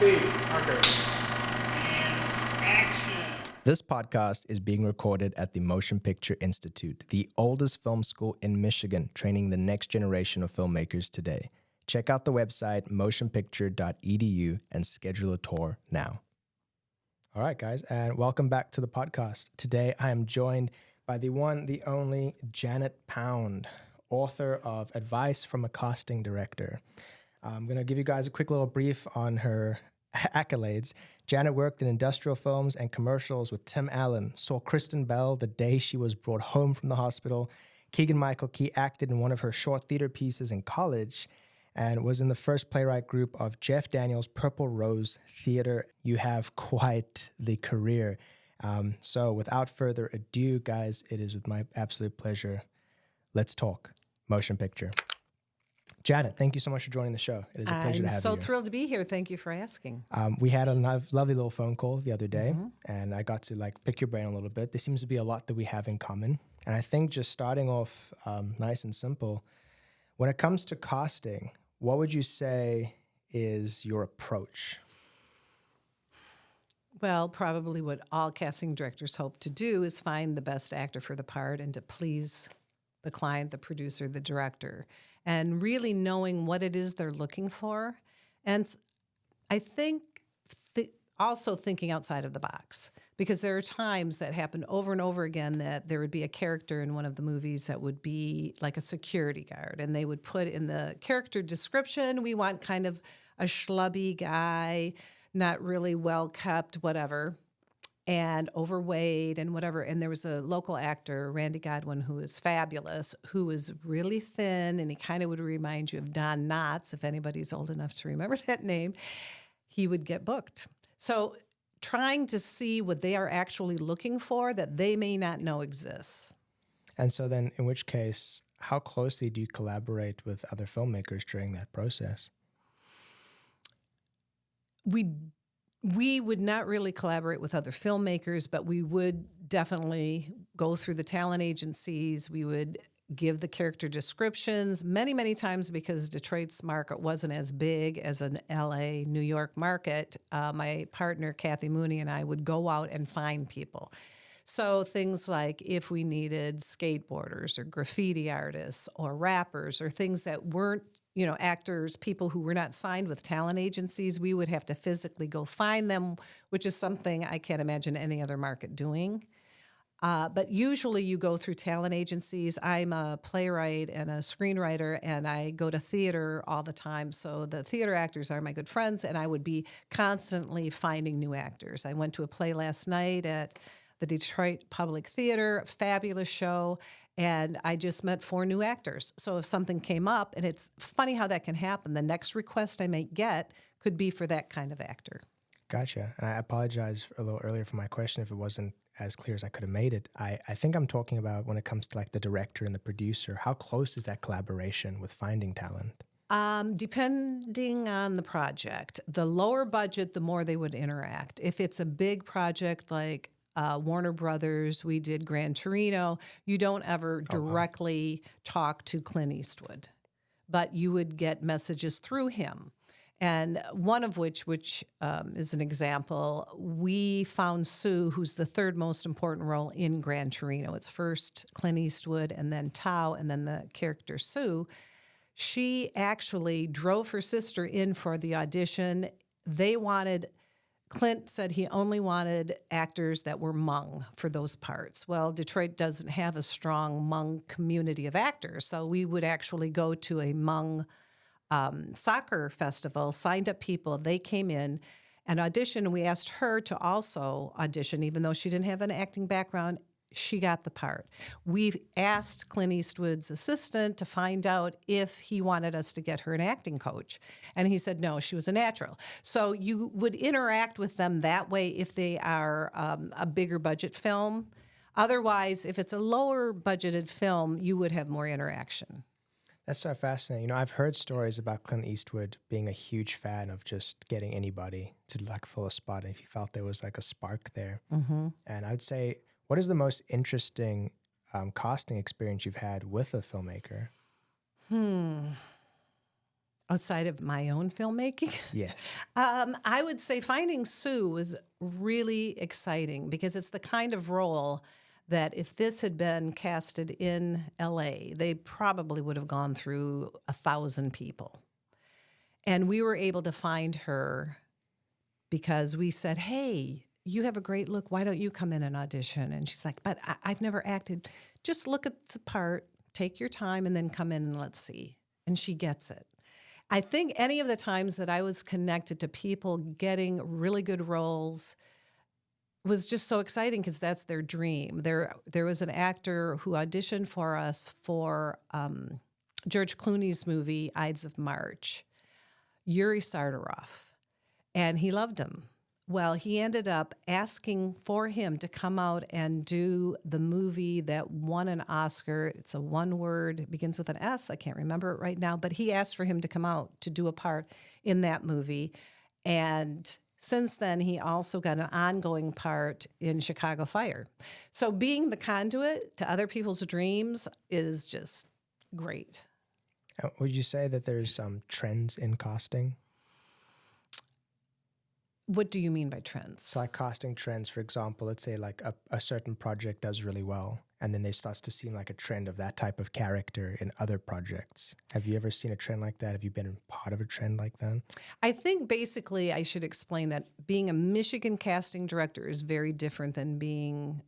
Speed. Marker. And action. This podcast is being recorded at the Motion Picture Institute, the oldest film school in Michigan, training the next generation of filmmakers today. Check out the website motionpicture.edu and schedule a tour now. All right, guys, and welcome back to the podcast. Today, I am joined by the one, the only Janet Pound, author of Advice from a Casting Director. I'm going to give you guys a quick little brief on her accolades. Janet worked in industrial films and commercials with Tim Allen, saw Kristen Bell the day she was brought home from the hospital. Keegan-Michael Key acted in one of her short theater pieces in college and was in the first playwright group of Jeff Daniels' Purple Rose Theater. You have quite the career. So without further ado, guys, it is with my absolute pleasure. Let's talk motion picture. Janet, thank you so much for joining the show. It is a pleasure to have you. I'm so thrilled to be here. Thank you for asking. We had a lovely little phone call the other day, and I got to pick your brain a little bit. There seems to be a lot that we have in common. And I think just starting off nice and simple, when it comes to casting, what would you say is your approach? Well, probably what all casting directors hope to do is find the best actor for the part and to please the client, the producer, the director, and really knowing what it is they're looking for. And I think also thinking outside of the box, because there are times that happen over and over again that there would be a character in one of the movies that would be like a security guard, and they would put in the character description, we want kind of a schlubby guy, not really well kept, whatever, and overweight and whatever. And there was a local actor, Randy Godwin, who was fabulous, who was really thin, and he kind of would remind you of Don Knotts, if anybody's old enough to remember that name. He would get booked. So trying to see what they are actually looking for that they may not know exists. And so then, in which case, how closely do you collaborate with other filmmakers during that process? We would not really collaborate with other filmmakers, but we would definitely go through the talent agencies. We would give the character descriptions many, many times because Detroit's market wasn't as big as an LA, New York market. My partner, Kathy Mooney, and I would go out and find people. So things like if we needed skateboarders or graffiti artists or rappers or things that weren't, actors, people who were not signed with talent agencies, we would have to physically go find them, which is something I can't imagine any other market doing. But usually you go through talent agencies. I'm a playwright and a screenwriter, and I go to theater all the time. So the theater actors are my good friends, and I would be constantly finding new actors. I went to a play last night at the Detroit Public Theater, a fabulous show, and I just met 4 new actors. So if something came up, and it's funny how that can happen, the next request I may get could be for that kind of actor. Gotcha. And I apologize a little earlier for my question if it wasn't as clear as I could have made it. I think I'm talking about when it comes to the director and the producer, how close is that collaboration with finding talent? Depending on the project. The lower budget, the more they would interact. If it's a big project like Warner Brothers, we did Gran Torino, you don't ever directly talk to Clint Eastwood, but you would get messages through him. And one of which is an example, we found Sue, who's the third most important role in Gran Torino. It's first Clint Eastwood and then Tao and then the character Sue. She actually drove her sister in for the audition. Clint said he only wanted actors that were Hmong for those parts. Well, Detroit doesn't have a strong Hmong community of actors, so we would actually go to a Hmong soccer festival, signed up people. They came in and auditioned. We asked her to also audition, even though she didn't have an acting background. She got the part. We've asked Clint Eastwood's assistant to find out if he wanted us to get her an acting coach. And he said, no, she was a natural. So you would interact with them that way if they are a bigger budget film. Otherwise, if it's a lower budgeted film, you would have more interaction. That's so fascinating. I've heard stories about Clint Eastwood being a huge fan of just getting anybody to fill a spot if he felt there was a spark there. Mm-hmm. And I'd say, what is the most interesting casting experience you've had with a filmmaker? outside of my own filmmaking. Yes. I would say finding Sue was really exciting because it's the kind of role that if this had been casted in LA, they probably would have gone through 1,000 people. And we were able to find her because we said, hey, you have a great look. Why don't you come in and audition? And she's like, but I've never acted. Just look at the part, take your time, and then come in and let's see. And she gets it. I think any of the times that I was connected to people getting really good roles was just so exciting because that's their dream. There was an actor who auditioned for us for George Clooney's movie, Ides of March, Yuri Sardarov, and he loved him. Well, he ended up asking for him to come out and do the movie that won an Oscar. It's a one word, it begins with an S. I can't remember it right now, but he asked for him to come out to do a part in that movie. And since then, he also got an ongoing part in Chicago Fire. So being the conduit to other people's dreams is just great. Would you say that there's some trends in casting? What do you mean by trends? So like casting trends, for example, let's say like a certain project does really well, and then there starts to seem like a trend of that type of character in other projects. Have you ever seen a trend like that? Have you been part of a trend like that? I think basically I should explain that being a Michigan casting director is very different than being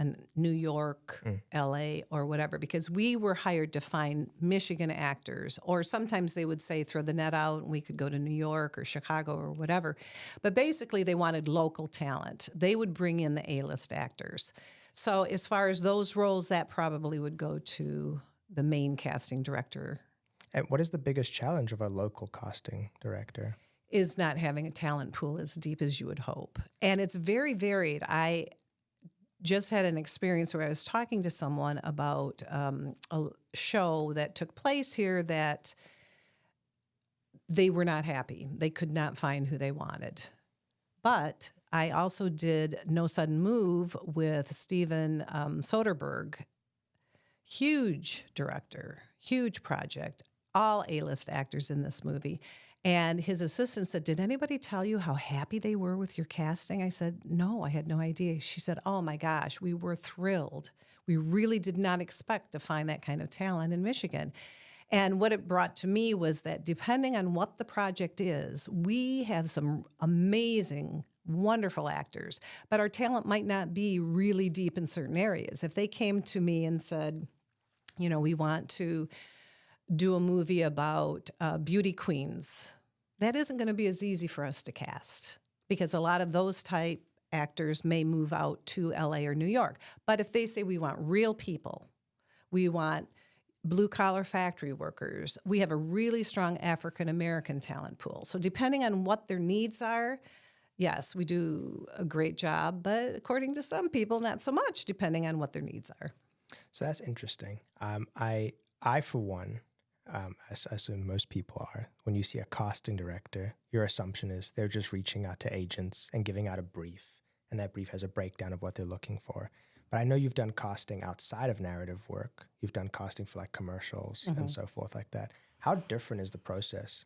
a New York, LA, or whatever, because we were hired to find Michigan actors, or sometimes they would say throw the net out and we could go to New York or Chicago or whatever. But basically they wanted local talent. They would bring in the A-list actors. So as far as those roles, that probably would go to the main casting director. And what is the biggest challenge of a local casting director? Is not having a talent pool as deep as you would hope. And it's very varied. I just had an experience where I was talking to someone about a show that took place here that they were not happy. They could not find who they wanted. But I also did No Sudden Move with Steven Soderbergh. Huge director, huge project, all A-list actors in this movie. And his assistant said, did anybody tell you how happy they were with your casting? I said, no, I had no idea. She said, oh my gosh, we were thrilled. We really did not expect to find that kind of talent in Michigan. And what it brought to me was that depending on what the project is, we have some amazing, wonderful actors, but our talent might not be really deep in certain areas. If they came to me and said, you know, we want to do a movie about beauty queens, that isn't going to be as easy for us to cast because a lot of those type actors may move out to LA or New York. But if they say we want real people, we want blue-collar factory workers, we have a really strong African-American talent pool. So depending on what their needs are, yes, we do a great job, but according to some people, not so much, depending on what their needs are. So that's interesting. I for one, as I assume most people are, when you see a casting director, your assumption is they're just reaching out to agents and giving out a brief, and that brief has a breakdown of what they're looking for. But I know you've done casting outside of narrative work. You've done casting for like commercials and so forth like that. How different is the process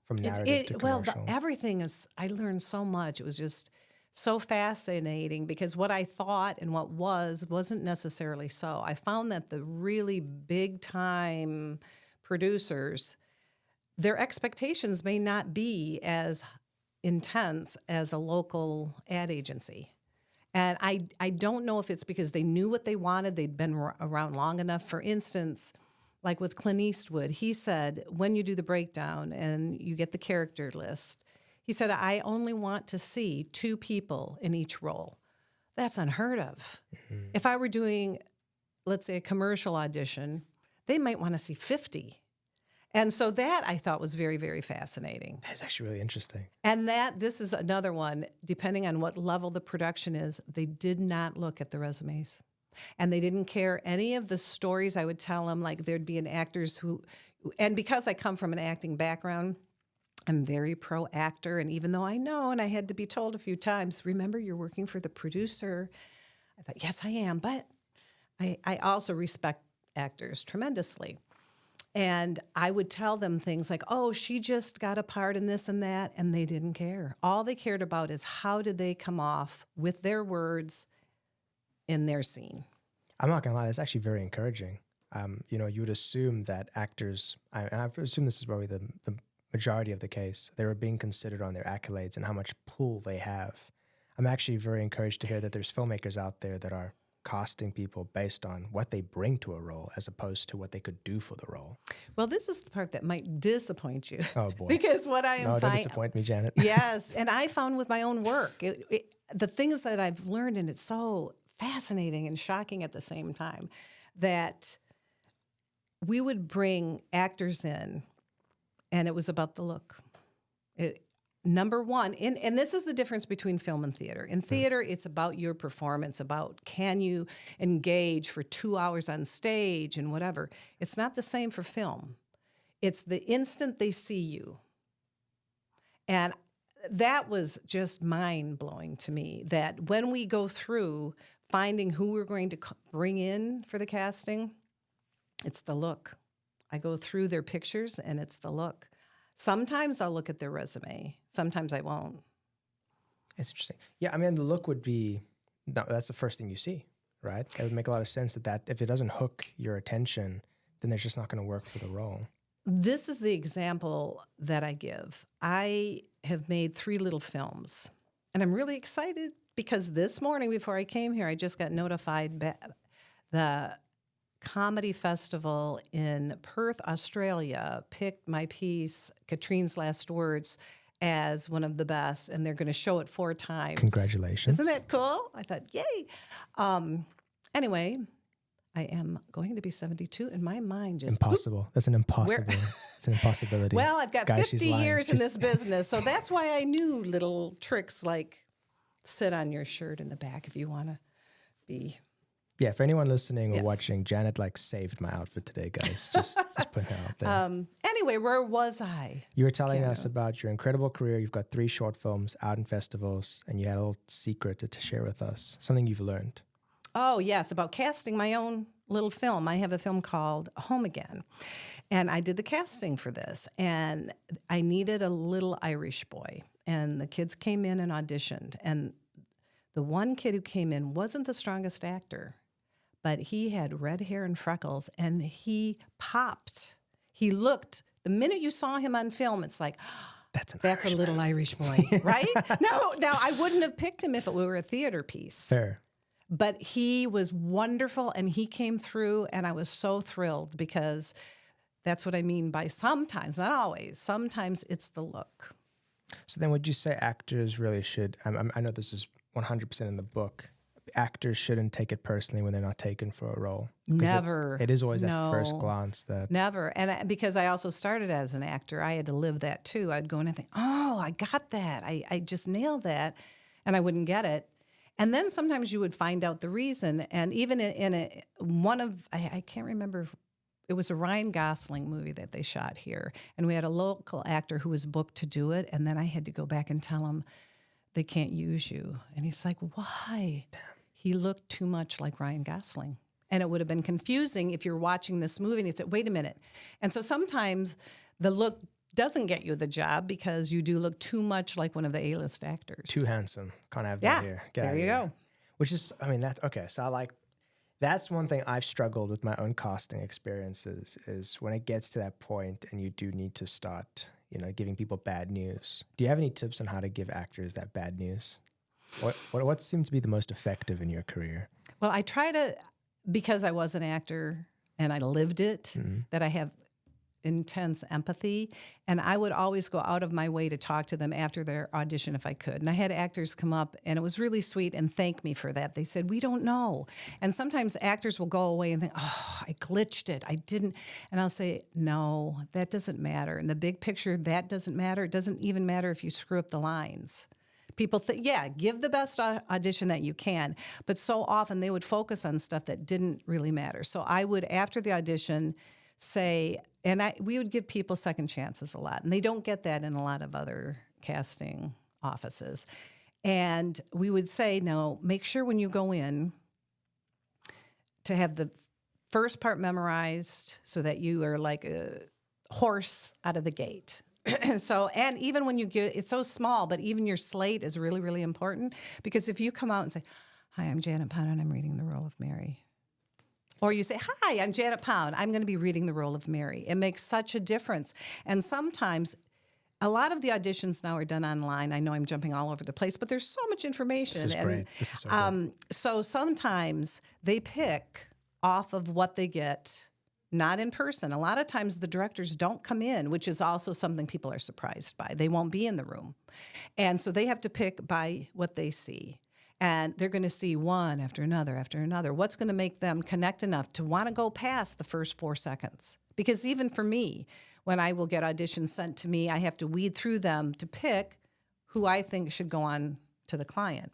from narrative to commercial? Everything is, I learned so much. It was just so fascinating because what I thought and what wasn't necessarily so. I found that the really big time producers, their expectations may not be as intense as a local ad agency. And I don't know if it's because they knew what they wanted, they'd been around long enough. For instance, like with Clint Eastwood, he said, when you do the breakdown and you get the character list, he said, I only want to see 2 people in each role. That's unheard of. Mm-hmm. If I were doing, let's say, a commercial audition, they might want to see 50. And so that I thought was very, very fascinating. That's actually really interesting. And this is another one, depending on what level the production is, they did not look at the resumes. And they didn't care any of the stories I would tell them, like there'd be an actors who, and because I come from an acting background, I'm very pro-actor, and even though I know, and I had to be told a few times, remember, you're working for the producer. I thought, yes, I am, but I also respect actors tremendously. And I would tell them things like, oh, she just got a part in this and that, and they didn't care. All they cared about is how did they come off with their words in their scene. I'm not gonna lie, that's actually very encouraging. You know, you would assume that actors, I assume this is probably the majority of the case, they were being considered on their accolades and how much pull they have. I'm actually very encouraged to hear that there's filmmakers out there that are casting people based on what they bring to a role as opposed to what they could do for the role. Well, this is the part that might disappoint you. Oh boy. Because what I am No, don't disappoint me, Janet. Yes, and I found with my own work, the things that I've learned, and it's so fascinating and shocking at the same time, that we would bring actors in, and it was about the look. Number one, and this is the difference between film and theater. In theater, it's about your performance, about can you engage for 2 hours on stage and whatever. It's not the same for film. It's the instant they see you. And that was just mind-blowing to me, that when we go through finding who we're going to bring in for the casting, it's the look. I go through their pictures, and it's the look. Sometimes I'll look at their resume. Sometimes I won't. It's interesting. Yeah, I mean, the look would be, no, that's the first thing you see, right? It would make a lot of sense that if it doesn't hook your attention, then it's just not going to work for the role. This is the example that I give. I have made 3 little films, and I'm really excited because this morning before I came here, I just got notified the Comedy Festival in Perth, Australia, picked my piece, Katrine's Last Words, as one of the best, and they're going to show it 4 times. Congratulations. Isn't that cool? I thought, yay. Anyway, I am going to be 72, and my mind just... Impossible. That's an impossible. It's an impossibility. Well, I've got Guys, 50 years in this business, so that's why I knew little tricks like sit on your shirt in the back if you want to be... Yeah, for anyone listening or Yes. watching, Janet saved my outfit today, guys. Just putting it out there. Anyway, where was I? You were telling Keanu. us about your incredible career. You've got 3 short films out in festivals, and you had a little secret to share with us, something you've learned. Oh, yes, about casting my own little film. I have a film called Home Again, and I did the casting for this, and I needed a little Irish boy, and the kids came in and auditioned, and the one kid who came in wasn't the strongest actor, but he had red hair and freckles, and he popped. He looked, the minute you saw him on film, it's like, that's a little Irish boy, right? No, now I wouldn't have picked him if it were a theater piece. Fair. But he was wonderful, and he came through, and I was so thrilled because that's what I mean by sometimes, not always, sometimes it's the look. So then would you say actors really should, I know this is 100% in the book, actors shouldn't take it personally when they're not taken for a role? Never. It is always No. at first glance that... Never. And because I also started as an actor, I had to live that too. I'd go in and think, oh, I got that. I just nailed that. And I wouldn't get it. And then sometimes you would find out the reason. And even I can't remember, it was a Ryan Gosling movie that they shot here. And we had a local actor who was booked to do it. And then I had to go back and tell him, they can't use you. And he's like, why? He looked too much like Ryan Gosling. And it would have been confusing if you're watching this movie and you said, wait a minute. And so sometimes the look doesn't get you the job because you do look too much like one of the A-list actors. Too handsome. Can't have that here. Get there out of you here. go. Which is, I mean, that's, okay, so that's one thing I've struggled with my own casting experiences is when it gets to that point and you do need to start, giving people bad news. Do you have any tips on how to give actors that bad news? What seems to be the most effective in your career? Well, I try to, because I was an actor and I lived it, that I have intense empathy, and I would always go out of my way to talk to them after their audition if I could. And I had actors come up, and it was really sweet, and thank me for that. They said, we don't know. And sometimes actors will go away and think, oh, I glitched it. I didn't. And I'll say, no, that doesn't matter. In the big picture, that doesn't matter. It doesn't even matter if you screw up the lines. People think, yeah, give the best audition that you can. But so often they would focus on stuff that didn't really matter. So I would, after the audition, say, and we would give people second chances a lot. And they don't get that in a lot of other casting offices. And we would say, no, make sure when you go in to have the first part memorized so that you are like a horse out of the gate. So, and even when you get, it's so small, but even your slate is really, really important, because if you come out and say, "Hi, I'm Janet Pound and I'm reading the role of Mary." Or you say, "Hi, I'm Janet Pound. I'm going to be reading the role of Mary." It makes such a difference. And sometimes a lot of the auditions now are done online. I know I'm jumping all over the place, but there's so much information. This is great. This is so good. So sometimes they pick off of what they get, not in person. A lot of times the directors don't come in, which is also something people are surprised by. They won't be in the room. And so they have to pick by what they see. And they're going to see one after another after another. What's going to make them connect enough to want to go past the first 4 seconds? Because even for me, when I will get auditions sent to me, I have to weed through them to pick who I think should go on to the client.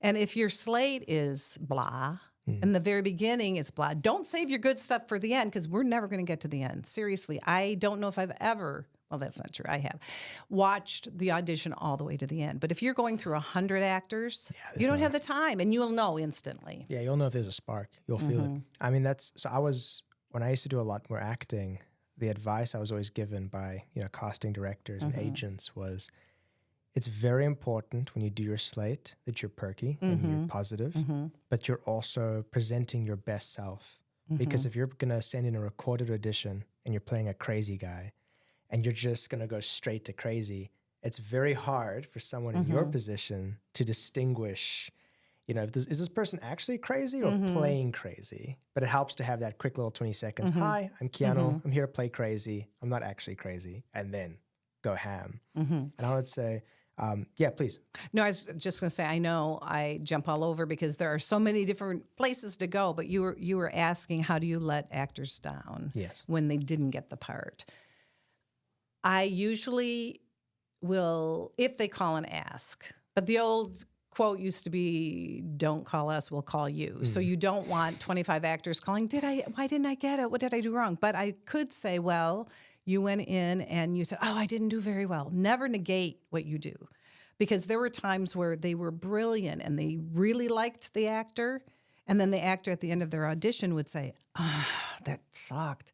And if your slate is blah, in the very beginning is blah, don't save your good stuff for the end, because we're never going to get to the end. Seriously, I don't know if I've ever, well, that's not true, I have, watched the audition all the way to the end. But if you're going through 100 actors, you don't have the time, and you'll know instantly. Yeah, you'll know if there's a spark. You'll feel it. I mean, when I used to do a lot more acting, the advice I was always given by, casting directors and agents was, it's very important when you do your slate that you're perky and you're positive, but you're also presenting your best self. Because if you're going to send in a recorded audition and you're playing a crazy guy and you're just going to go straight to crazy, it's very hard for someone in your position to distinguish, is this person actually crazy or playing crazy? But it helps to have that quick little 20 seconds. Hi, I'm Keanu. I'm here to play crazy. I'm not actually crazy. And then go ham. And I would say, yeah, please. No, I was just going to say, I know I jump all over because there are so many different places to go, but you were asking, how do you let actors down when they didn't get the part? I usually will, if they call and ask, but the old quote used to be, "Don't call us, we'll call you." So you don't want 25 actors calling, why didn't I get it? What did I do wrong? But I could say, well, you went in and you said, "Oh, I didn't do very well." Never negate what you do, because there were times where they were brilliant and they really liked the actor. And then the actor at the end of their audition would say, that sucked.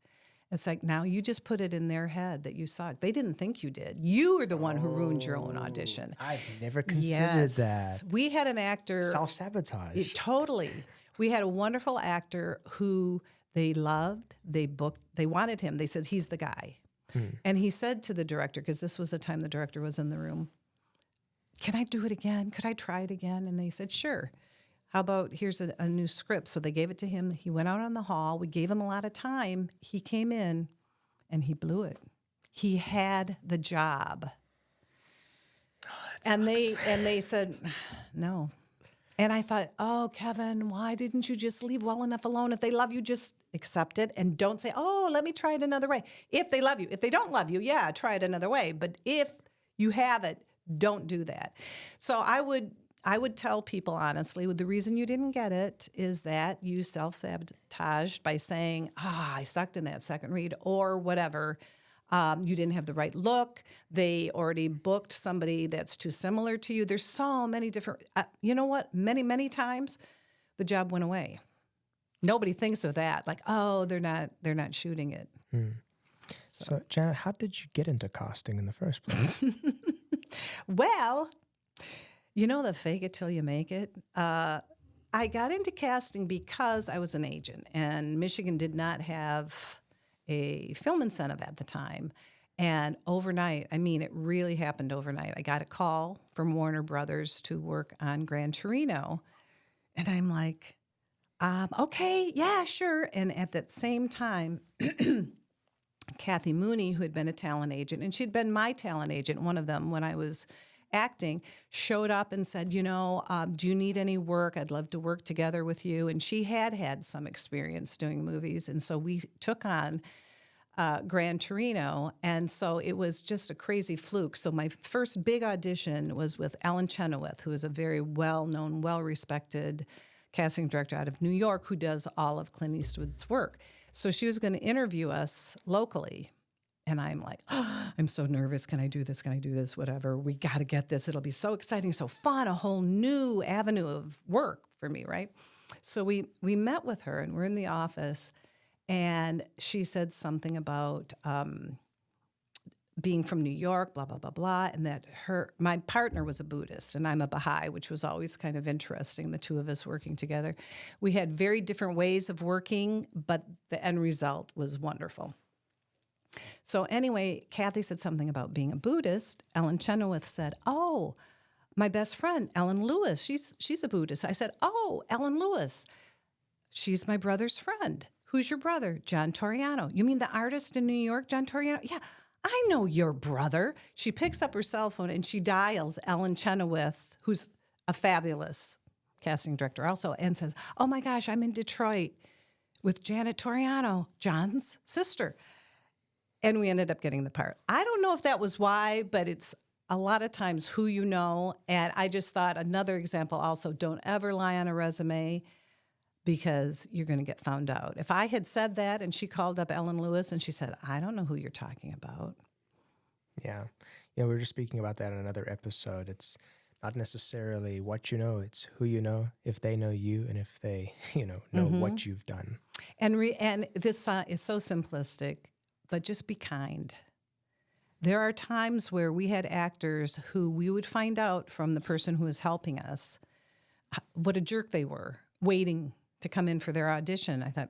It's like, now you just put it in their head that you sucked. They didn't think you did. You were the one who ruined your own audition. I've never considered that. We had an actor. Self-sabotage. Totally. We had a wonderful actor who they loved, they booked, they wanted him. They said, he's the guy. And he said to the director, because this was the time the director was in the room, "Can I do it again? Could I try it again?" And they said, "Sure. How about here's a new script?" So they gave it to him. He went out on the hall. We gave him a lot of time. He came in and he blew it. He had the job. And they said, "No." And I thought, "Oh, Kevin, why didn't you just leave well enough alone? If they love you, just accept it and don't say, 'Oh, let me try it another way.' If they love you. If they don't love you, yeah, try it another way. But if you have it, don't do that." So I would tell people honestly, the reason you didn't get it is that you self-sabotaged by saying, "I sucked in that second read," or whatever. You didn't have the right look. They already booked somebody that's too similar to you. There's so many different, you know what? Many, many times the job went away. Nobody thinks of that. Like, oh, they're not shooting it. So Janet, how did you get into casting in the first place? Well, the fake it till you make it. I got into casting because I was an agent, and Michigan did not have a film incentive at the time. And overnight, it really happened overnight. I got a call from Warner Brothers to work on Gran Torino. And I'm like, okay, yeah, sure. And at that same time, Kathy Mooney, who had been a talent agent, and she'd been my talent agent, one of them when I was acting, showed up and said, do you need any work? I'd love to work together with you. And she had some experience doing movies. And so we took on Gran Torino. And so it was just a crazy fluke. So my first big audition was with Ellen Chenoweth, who is a very well-known, well-respected casting director out of New York who does all of Clint Eastwood's work. So she was going to interview us locally. And I'm like, I'm so nervous. Can I do this? Can I do this? Whatever. We got to get this. It'll be so exciting, so fun, a whole new avenue of work for me, right? So we met with her, and we're in the office, and she said something about being from New York, blah, blah, blah, blah, and that my partner was a Buddhist, and I'm a Baha'i, which was always kind of interesting, the two of us working together. We had very different ways of working, but the end result was wonderful. So anyway, Kathy said something about being a Buddhist. Ellen Chenoweth said, oh, my best friend, Ellen Lewis, she's a Buddhist. I said, oh, Ellen Lewis, she's my brother's friend. Who's your brother? John Toriano. You mean the artist in New York, John Toriano? Yeah, I know your brother. She picks up her cell phone and she dials Ellen Chenoweth, who's a fabulous casting director also, and says, oh my gosh, I'm in Detroit with Janet Toriano, John's sister. And we ended up getting the part. I don't know if that was why, but it's a lot of times who you know. And I just thought another example also, don't ever lie on a resume because you're going to get found out. If I had said that and she called up Ellen Lewis and she said, I don't know who you're talking about. Yeah. We were just speaking about that in another episode. It's not necessarily what you know, it's who you know, if they know you, and if they, know what you've done. And this is so simplistic, but just be kind. There are times where we had actors who we would find out from the person who was helping us what a jerk they were, waiting to come in for their audition. I thought,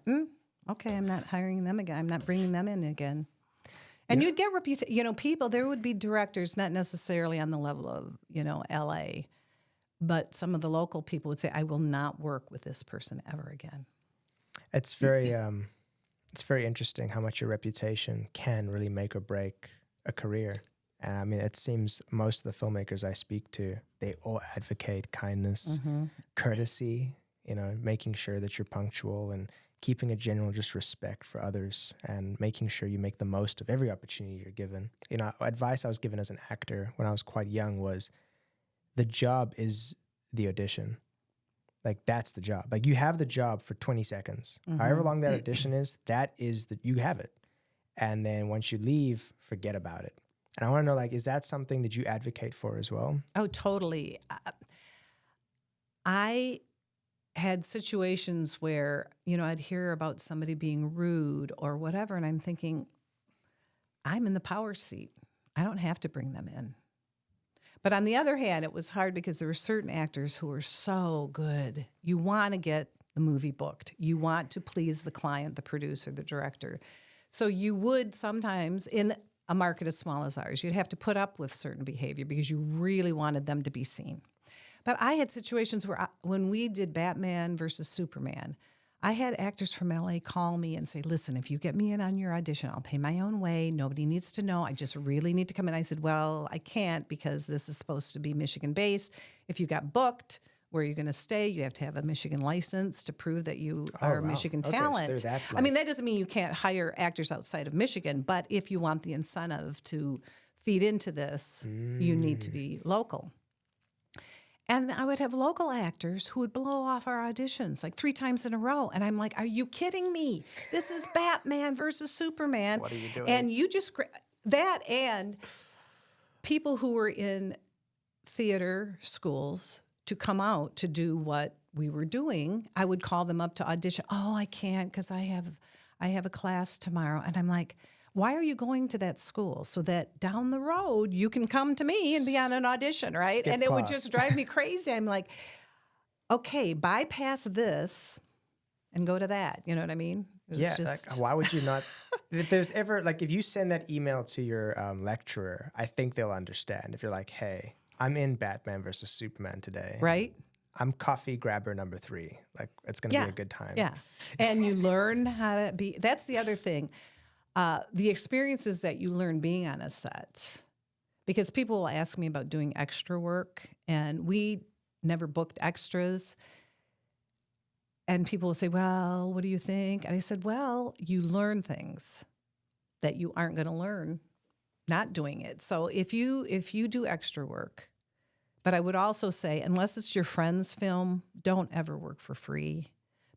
okay, I'm not hiring them again. I'm not bringing them in again. And you'd get people, there would be directors, not necessarily on the level of, LA, but some of the local people would say, I will not work with this person ever again. It's very interesting how much your reputation can really make or break a career. And I mean, it seems most of the filmmakers I speak to, they all advocate kindness, courtesy, making sure that you're punctual and keeping a general just respect for others and making sure you make the most of every opportunity you're given. Advice I was given as an actor when I was quite young was the job is the audition. Like, that's the job. Like, you have the job for 20 seconds. However long that audition is, you have it. And then once you leave, forget about it. And I want to know, is that something that you advocate for as well? Oh, totally. I had situations where, I'd hear about somebody being rude or whatever, and I'm thinking, I'm in the power seat. I don't have to bring them in. But on the other hand, it was hard because there were certain actors who were so good. You want to get the movie booked. You want to please the client, the producer, the director. So you would sometimes, in a market as small as ours, you'd have to put up with certain behavior because you really wanted them to be seen. But I had situations where when we did Batman versus Superman, I had actors from LA call me and say, listen, if you get me in on your audition, I'll pay my own way. Nobody needs to know. I just really need to come in. I said, well, I can't because this is supposed to be Michigan-based. If you got booked, where are you going to stay? You have to have a Michigan license to prove that you are a Michigan talent. So I mean, that doesn't mean you can't hire actors outside of Michigan, but if you want the incentive to feed into this, you need to be local. And I would have local actors who would blow off our auditions 3 times in a row. And I'm like, are you kidding me? This is Batman versus Superman. What are you doing? And you just, that and people who were in theater schools to come out to do what we were doing, I would call them up to audition. Oh, I can't because I have a class tomorrow. And I'm like, why are you going to that school? So that down the road you can come to me and be on an audition, right? Skip and it class. would just drive me crazy. I'm like, okay, bypass this and go to that. You know what I mean? Why would you not? If there's ever if you send that email to your lecturer, I think they'll understand. If you're like, hey, I'm in Batman versus Superman today. Right. I'm coffee grabber number 3. It's going to be a good time. Yeah. And you learn how to be, that's the other thing. The experiences that you learn being on a set, because people will ask me about doing extra work, and we never booked extras. And people will say, well, what do you think? And I said, well, you learn things that you aren't going to learn not doing it. So if you do extra work, but I would also say, unless it's your friend's film, don't ever work for free.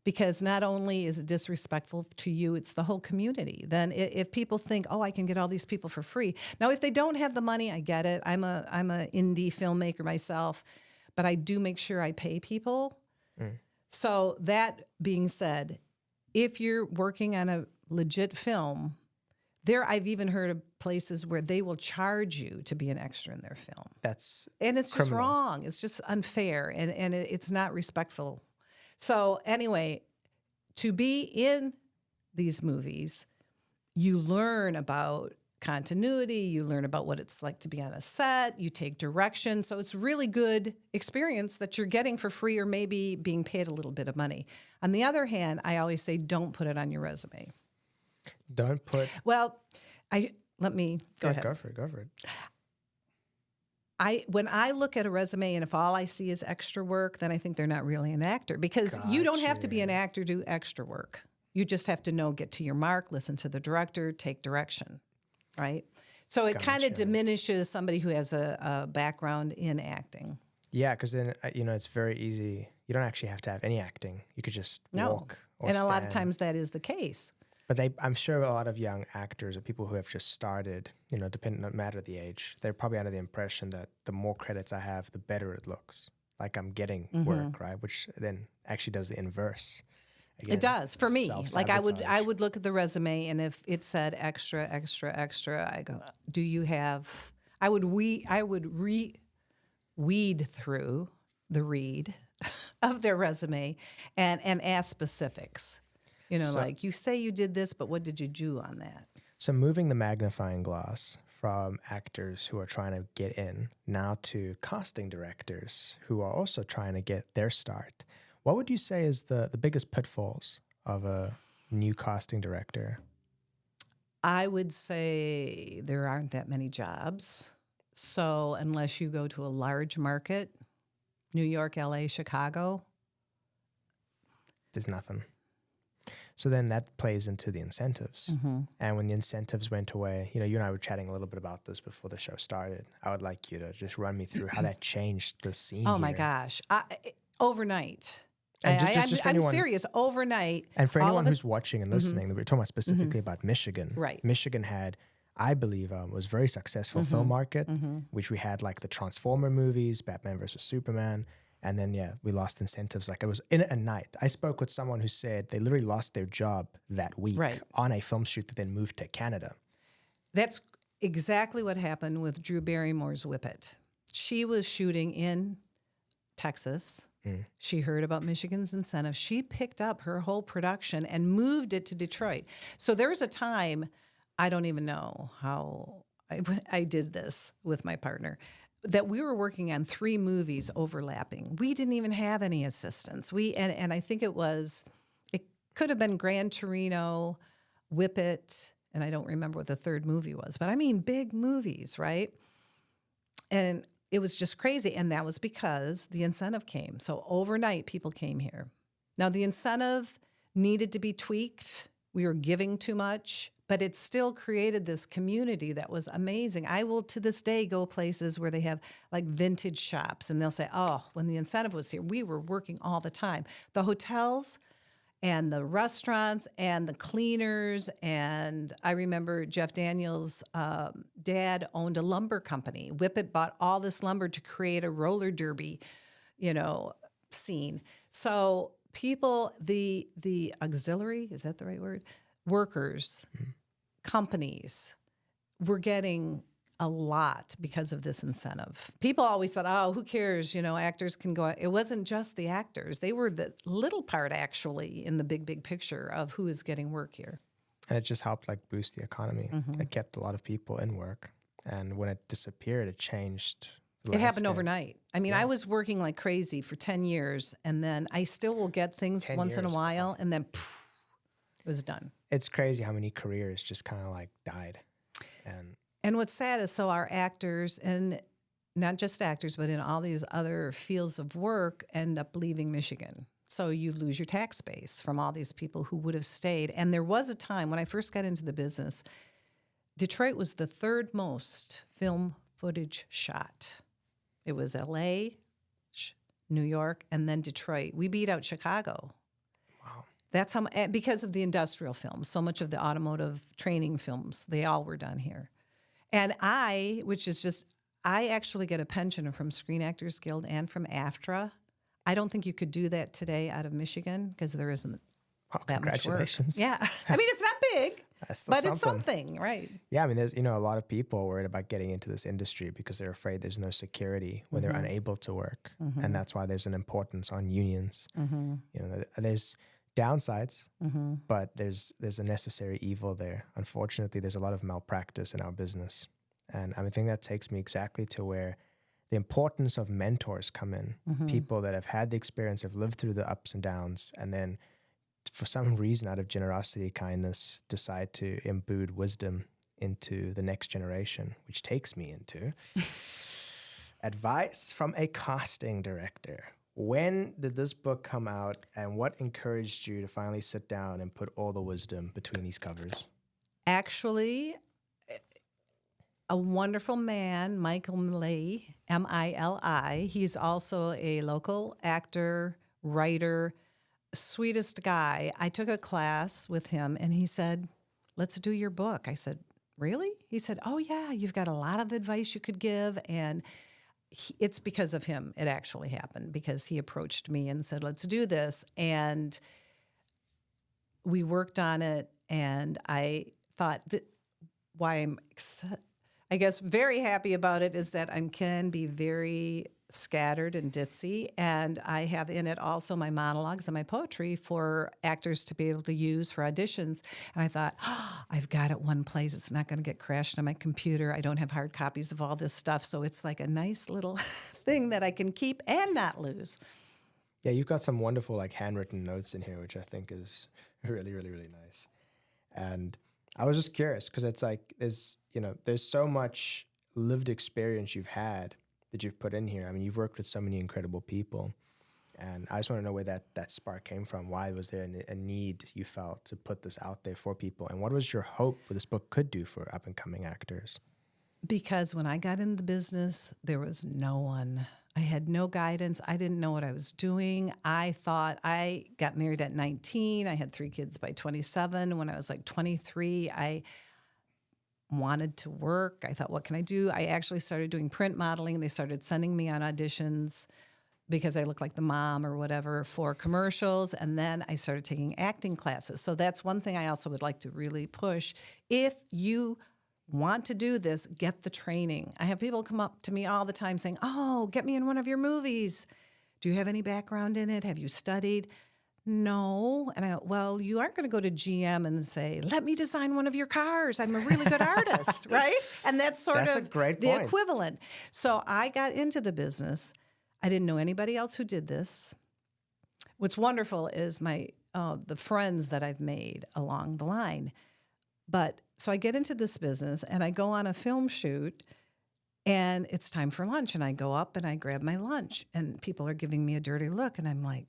Because not only is it disrespectful to you, it's the whole community. Then if people think, oh, I can get all these people for free. Now, if they don't have the money, I get it. I'm a indie filmmaker myself, but I do make sure I pay people So that being said, if you're working on a legit film, I've even heard of places where they will charge you to be an extra in their film. And it's just criminal. wrong. It's just unfair, and it's not respectful. So anyway, to be in these movies, you learn about continuity, you learn about what it's like to be on a set, you take direction. So it's really good experience that you're getting for free or maybe being paid a little bit of money. On the other hand, I always say don't put it on your resume. Don't put... Well, let me go ahead. Go for it. When I look at a resume and if all I see is extra work, then I think they're not really an actor, because you don't have to be an actor to do extra work. You just have to get to your mark, listen to the director, take direction, right? So it kind of diminishes somebody who has a background in acting. Yeah, because then, it's very easy. You don't actually have to have any acting. You could just walk or and stand. A lot of times that is the case. But I'm sure a lot of young actors or people who have just started, depending no matter the age, they're probably under the impression that the more credits I have, the better it looks. Like I'm getting work, right? Which then actually does the inverse. Again, it does for me. Like I would look at the resume, and if it said extra, I go, do you have? I would weed through the read of their resume and ask specifics. Like you say you did this, but what did you do on that? So moving the magnifying glass from actors who are trying to get in now to casting directors who are also trying to get their start. What would you say is the biggest pitfalls of a new casting director? I would say there aren't that many jobs. So unless you go to a large market, New York, LA, Chicago, there's nothing. So then that plays into the incentives. Mm-hmm. And when the incentives went away, you and I were chatting a little bit about this before the show started. I would like you to just run me through how that changed the scene. Oh my gosh. Overnight. And I'm serious. Overnight. And for anyone who's watching and listening, we're talking about specifically about Michigan. Right. Michigan had, I believe, was very successful film market, which we had like the Transformer movies, Batman versus Superman. And then, we lost incentives. Like it was in a night. I spoke with someone who said they literally lost their job that week on a film shoot that then moved to Canada. That's exactly what happened with Drew Barrymore's Whip It. She was shooting in Texas. She heard about Michigan's incentive. She picked up her whole production and moved it to Detroit. So there was a time, I don't even know how I did this with my partner, that we were working on 3 movies overlapping. We didn't even have any assistants. And I think it could have been Gran Torino, Whip It, and I don't remember what the third movie was, but I mean big movies, right? And it was just crazy. And that was because the incentive came. So overnight, people came here. Now, the incentive needed to be tweaked. We were giving too much, but it still created this community that was amazing. I will, to this day, go places where they have like vintage shops, and they'll say, oh, when the incentive was here, we were working all the time. The hotels and the restaurants and the cleaners. And I remember Jeff Daniels' dad owned a lumber company. Whip It bought all this lumber to create a roller derby, scene. So people, the auxiliary, is that the right word? Workers, companies were getting a lot because of this incentive. People always thought, oh, who cares? Actors can go out. It wasn't just the actors. They were the little part, actually, in the big picture of who is getting work here. And it just helped boost the economy. It kept a lot of people in work. And when it disappeared, it changed the It happened landscape. overnight. I mean, I was working like crazy for 10 years, and then I still will get things once in a while, and then poof, it was done. It's crazy how many careers just kind of died. And what's sad is our actors, and not just actors, but in all these other fields of work, end up leaving Michigan. So you lose your tax base from all these people who would have stayed. And there was a time when I first got into the business, Detroit was the 3rd most film footage shot. It was LA, New York, and then Detroit. We beat out Chicago. Wow. That's how, because of the industrial films, so much of the automotive training films, they all were done here. And I actually get a pension from Screen Actors Guild and from AFTRA. I don't think you could do that today out of Michigan because there isn't Well, that much work. congratulations. Yeah. I mean, it's not big, That's still but it's something, right? Yeah, I mean, there's, a lot of people worried about getting into this industry because they're afraid there's no security when they're unable to work. And that's why there's an importance on unions. There's downsides, but there's a necessary evil there. Unfortunately, there's a lot of malpractice in our business. And I think that takes me exactly to where the importance of mentors come in. People that have had the experience, have lived through the ups and downs, and then for some reason, out of generosity, kindness, decide to imbue wisdom into the next generation, which takes me into advice from a casting director. When did this book come out, and what encouraged you to finally sit down and put all the wisdom between these covers? Actually, a wonderful man, Michael Millay, Mili. He's also a local actor, writer, sweetest guy. I took a class with him and he said, let's do your book. I said, really? He said, oh yeah, you've got a lot of advice you could give. And it's because of him it actually happened, because he approached me and said, let's do this. And we worked on it, and I thought that why I'm very happy about it is that I can be very scattered and ditzy, and I have in it also my monologues and my poetry for actors to be able to use for auditions. And I thought, I've got it one place. It's not going to get crashed on my computer. I don't have hard copies of all this stuff, so it's like a nice little thing that I can keep and not lose. Yeah, you've got some wonderful handwritten notes in here, which I think is really, really, really nice. And I was just curious because it's like there's so much lived experience you've had that you've put in here. I mean, you've worked with so many incredible people, and I just want to know where that spark came from. Why was there a need you felt to put this out there for people, and what was your hope what this book could do for up-and-coming actors? Because when I got in the business, there was no one. I had no guidance. I didn't know what I was doing. I thought I got married at 19. I had 3 kids by 27. When I was 23, I wanted to work. I thought, what can I do? I actually started doing print modeling. They started sending me on auditions because I look like the mom or whatever for commercials. And then I started taking acting classes. So that's one thing I also would like to really push. If you want to do this, get the training. I have people come up to me all the time saying, oh, get me in one of your movies. Do you have any background in it? Have you studied? No. And I go, well, you aren't going to go to GM and say, let me design one of your cars. I'm a really good artist, right? And that's a great the point. equivalent. So I got into the business. I didn't know anybody else who did this. What's wonderful is the friends that I've made along the line. But so I get into this business and I go on a film shoot and it's time for lunch. And I go up and I grab my lunch and people are giving me a dirty look. And I'm like,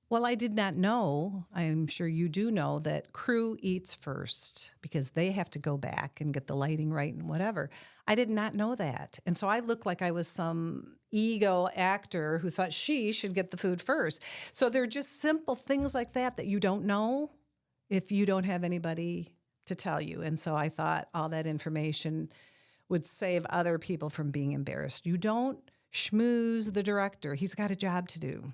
well, I did not know, I'm sure you do know, that crew eats first because they have to go back and get the lighting right and whatever. I did not know that. And so I looked like I was some ego actor who thought she should get the food first. So there are just simple things like that you don't know if you don't have anybody to tell you. And so I thought all that information would save other people from being embarrassed. You don't schmooze the director. He's got a job to do.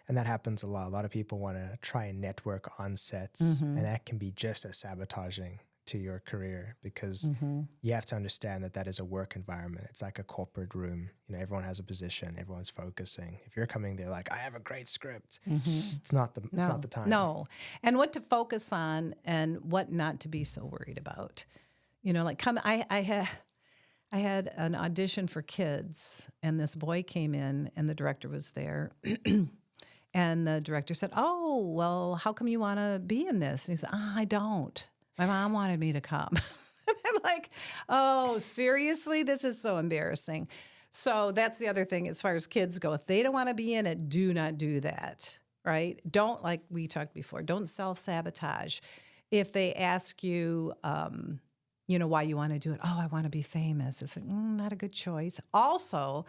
And that happens a lot. A lot of people want to try and network on sets, and that can be just as sabotaging to your career because you have to understand that is a work environment. It's like a corporate room. Everyone has a position. Everyone's focusing. If you're coming there like, I have a great script, it's not the time. No. And what to focus on and what not to be so worried about. I had an audition for kids, and this boy came in, and the director was there. And the director said, oh, well, how come you want to be in this? And he said, I don't. My mom wanted me to come. And I'm like, oh, seriously? This is so embarrassing. So that's the other thing as far as kids go. If they don't want to be in it, do not do that, right? Don't, like we talked before, don't self-sabotage. If they ask you, why you want to do it, oh, I want to be famous. It's like, not a good choice. Also,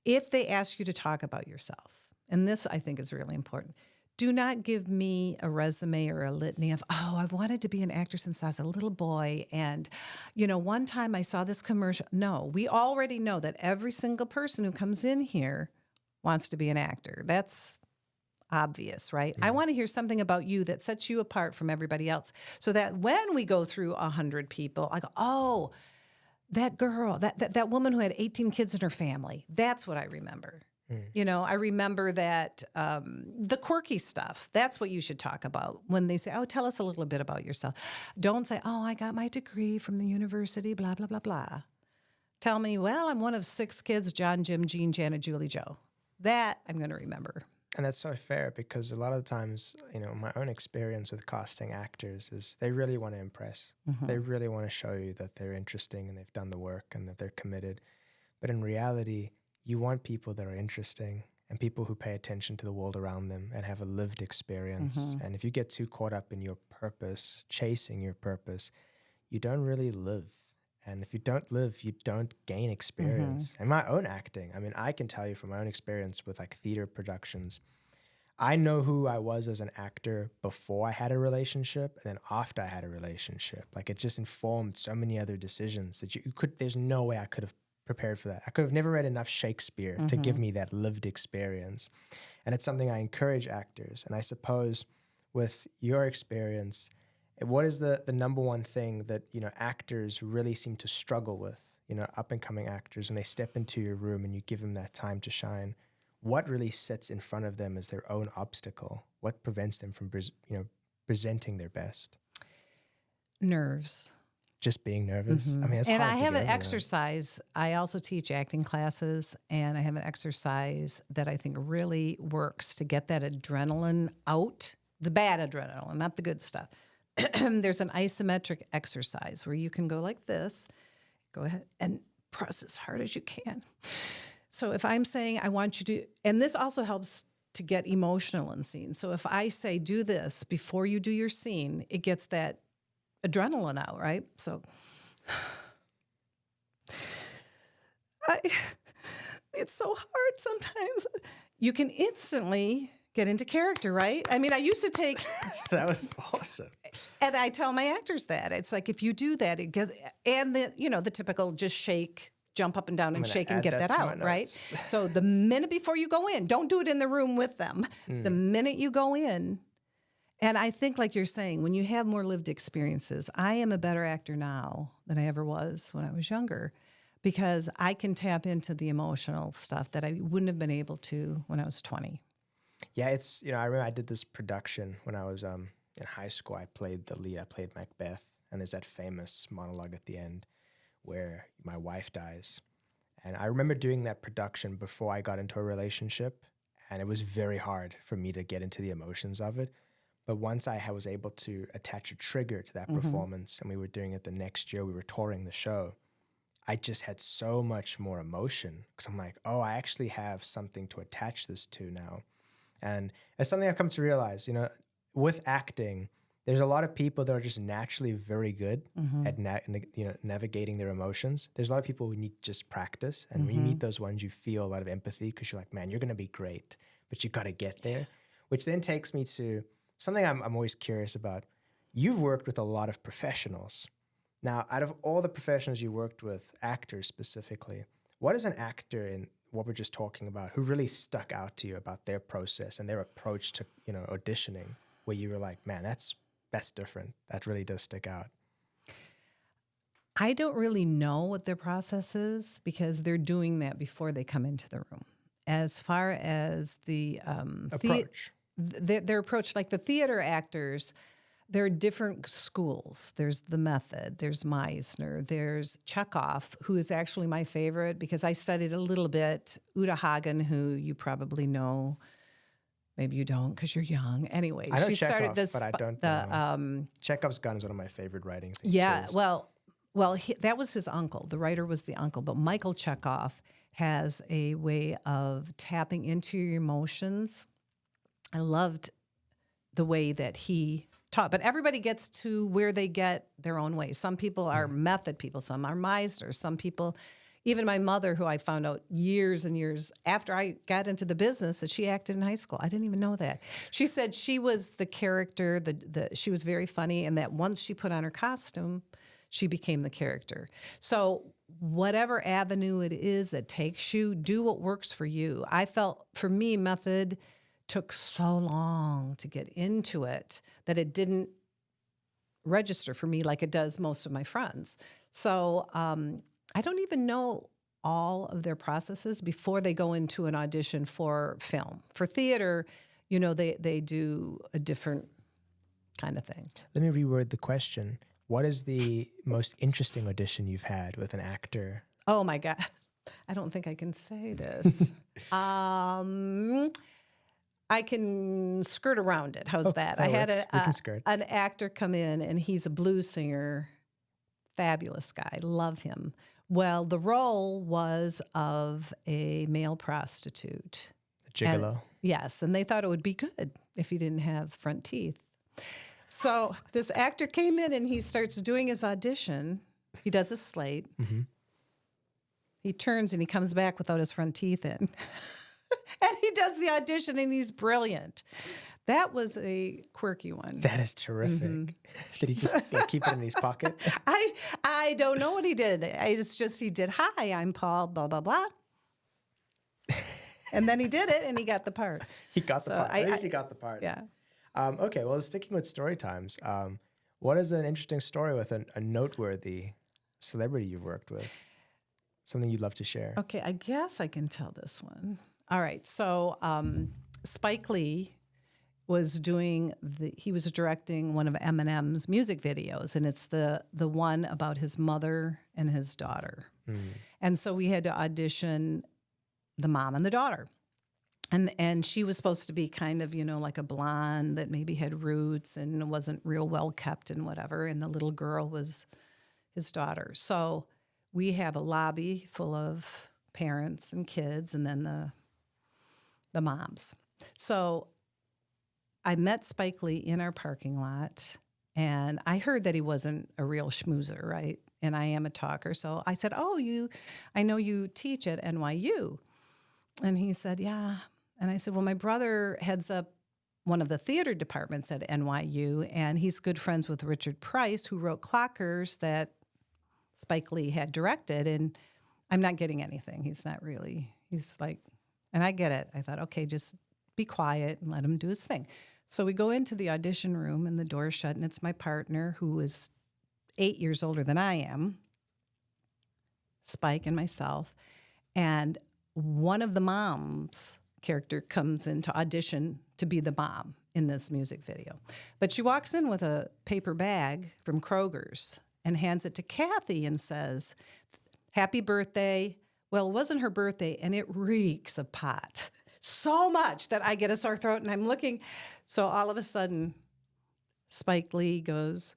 if they ask you to talk about yourself, and this I think is really important, do not give me a resume or a litany of, oh, I've wanted to be an actor since I was a little boy. And, one time I saw this commercial. No, we already know that every single person who comes in here wants to be an actor. That's obvious, right? I want to hear something about you that sets you apart from everybody else, so that when we go through 100 people, I go, oh, that girl, that woman who had 18 kids in her family, that's what I remember. You know, I remember that the quirky stuff, that's what you should talk about. When they say, oh, tell us a little bit about yourself. Don't say, oh, I got my degree from the university, blah, blah, blah, blah. Tell me, well, I'm one of 6 kids, John, Jim, Jean, Janet, Julie, Joe. That I'm going to remember. And that's so fair, because a lot of the times, you know, my own experience with casting actors is they really want to impress. They really want to show you that they're interesting and they've done the work and that they're committed. But in reality, you want people that are interesting and people who pay attention to the world around them and have a lived experience. And if you get too caught up in your purpose, chasing your purpose, you don't really live. And if you don't live, you don't gain experience. And my own acting, I mean, I can tell you from my own experience with like theater productions, I know who I was as an actor before I had a relationship and then after I had a relationship. Like, it just informed so many other decisions that there's no way I could have prepared for that. I could have never read enough Shakespeare to give me that lived experience. And it's something I encourage actors. And I suppose with your experience, what is the number one thing that, you know, actors really seem to struggle with, you know, up and coming actors, when they step into your room and you give them that time to shine? What really sits in front of them as their own obstacle? What prevents them from, you know, presenting their best? Nerves. Just being nervous. I mean, it's and hard I to have get an over that. exercise. I also teach acting classes, and I have an exercise that I think really works to get that adrenaline out, the bad adrenaline, not the good stuff. There's an isometric exercise where you can go like this, go ahead and press as hard as you can. So if I'm saying I want you to, and this also helps to get emotional in scenes. So if I say do this before you do your scene, it gets that adrenaline out, right? So it's so hard sometimes. You can instantly get into character, right? I mean, I used to take... That was awesome. And I tell my actors that. It's like, if you do that, it gets... And the typical just shake, jump up and down and shake and get that out, right? So the minute before you go in, don't do it in the room with them. The minute you go in, and I think, like you're saying, when you have more lived experiences, I am a better actor now than I ever was when I was younger, because I can tap into the emotional stuff that I wouldn't have been able to when I was 20. Yeah, it's, you know, I remember I did this production when I was in high school. I played the lead. I played Macbeth, and there's that famous monologue at the end where my wife dies. And I remember doing that production before I got into a relationship, and it was very hard for me to get into the emotions of it. But once I was able to attach a trigger to that performance, and we were doing it the next year, we were touring the show, I just had so much more emotion, because I'm like, oh, I actually have something to attach this to now. And it's something I've come to realize, you know, with acting, there's a lot of people that are just naturally very good at navigating their emotions. There's a lot of people who need just practice. And when you meet those ones, you feel a lot of empathy, because you're like, man, you're going to be great, but you got to get there. Which then takes me to something I'm always curious about. You've worked with a lot of professionals. Now, out of all the professionals you worked with, actors specifically, what is an actor in what we're just talking about who really stuck out to you about their process and their approach to, you know, auditioning, where you were like, man, that's different. That really does stick out. I don't really know what their process is, because they're doing that before they come into the room. As far as the Approach. Their approach, like the theater actors, there are different schools. There's the method, there's Meisner, there's Chekhov, who is actually my favorite, because I studied a little bit. Uta Hagen, who you probably know. Maybe you don't, because you're young. Anyway, I know she Chekhov, started this. but I don't know. Chekhov's Gun is one of my favorite writing things. Yeah, well, that was his uncle. The writer was the uncle, but Michael Chekhov has a way of tapping into your emotions. I loved the way that he taught, but everybody gets to where they get their own way. Some people are method people, some are Meisner, some people, even my mother, who I found out years and years after I got into the business, that she acted in high school. I didn't even know that. She said she was the character, she was very funny, and that once she put on her costume, she became the character. So whatever avenue it is that takes you, do what works for you. I felt, for me, method took so long to get into it that it didn't register for me like it does most of my friends. So I don't even know all of their processes before they go into an audition for film. For theater, you know, they do a different kind of thing. Let me reword the question. What is the most interesting audition you've had with an actor? Oh my God. I don't think I can say this. I can skirt around it. How's that? I had an actor come in, and he's a blues singer. Fabulous guy. Love him. Well, the role was of a male prostitute. A gigolo. And, yes, and they thought it would be good if he didn't have front teeth. So this actor came in, and he starts doing his audition. He does a slate. Mm-hmm. He turns, and he comes back without his front teeth in. And he does the audition, and he's brilliant. That was a quirky one. That is terrific. Mm-hmm. Did he just keep it in his pocket? I don't know what he did. It's just he did, "Hi, I'm Paul, blah, blah, blah." And then he did it, and he got the part. He got the part. At least he got the part. Yeah. Okay, well, sticking with story times, what is an interesting story with a noteworthy celebrity you've worked with? Something you'd love to share? Okay, I guess I can tell this one. All right, so Spike Lee was he was directing one of Eminem's music videos, and it's the one about his mother and his daughter. Mm. And so we had to audition the mom and the daughter. And she was supposed to be kind of, you know, like a blonde that maybe had roots and wasn't real well kept and whatever, and the little girl was his daughter. So we have a lobby full of parents and kids, and then the moms. So I met Spike Lee in our parking lot, and I heard that he wasn't a real schmoozer, right? And I am a talker. So I said, I know you teach at NYU. And he said, yeah. And I said, well, my brother heads up one of the theater departments at NYU, and he's good friends with Richard Price, who wrote Clockers that Spike Lee had directed. And I'm not getting anything. He's like, and I get it. I thought, okay, just be quiet and let him do his thing. So we go into the audition room, and the door's shut, and it's my partner, who is 8 years older than I am, Spike and myself. And one of the moms' character comes in to audition to be the mom in this music video. But she walks in with a paper bag from Kroger's and hands it to Kathy and says, "Happy birthday." Well, it wasn't her birthday, and it reeks of pot so much that I get a sore throat, and I'm looking. So all of a sudden, Spike Lee goes,